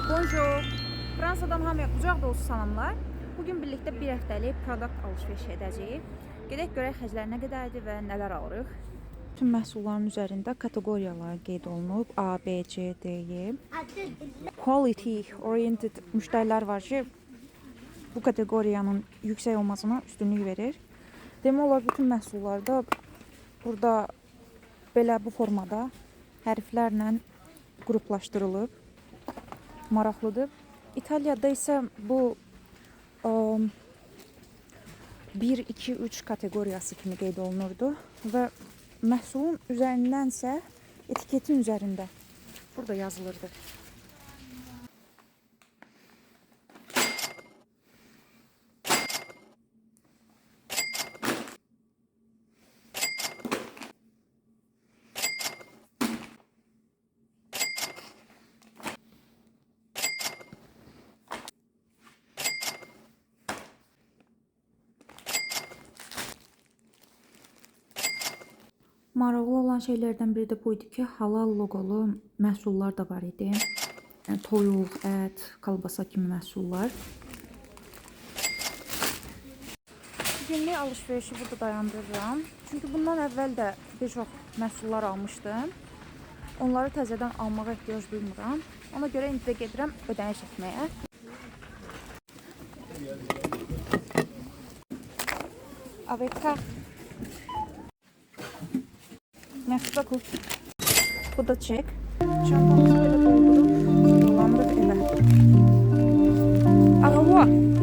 Bonjour. Fransadan hamıya qucaq dolusu salamlar. Bugün birlikdə bir həftəlik produkt alış-veriş edəcəyik. Gedək görək xərclər nə qədərdir və nələr alırıq. Bütün məhsulların üzərində kateqoriyalar qeyd olunub. A, B, C, D, E. Quality oriented müştərilər var ki, bu kateqoriyanın yüksək olmasına üstünlük verir. Demək olar bütün məhsullarda burada belə bu formada hərflərlə qruplaşdırılıb. Maraqlıdır. İtaliyada isə bu 1, 2, 3 kateqoriyası kimi qeyd olunurdu və məhsulun üzərindənsə etiketin üzərində burada yazılırdı. Maraqlı olan şeylərdən biri də bu idi ki, halal loqolu məhsullar da var idi. Yəni, toyuq, ət, kolbasa kimi məhsullar. Günlük alış-verişi burada dayandırıram. Çünki bundan əvvəl də bir çox məhsullar almışdım. Onları təzədən almağa ehtiyac duymuram. Ona görə indi də gedirəm ödəniş etməyə. Avec carte. Merci beaucoup. Bu da çek. Çantamızı böyle doldurup dolandırıp eve. Au revoir.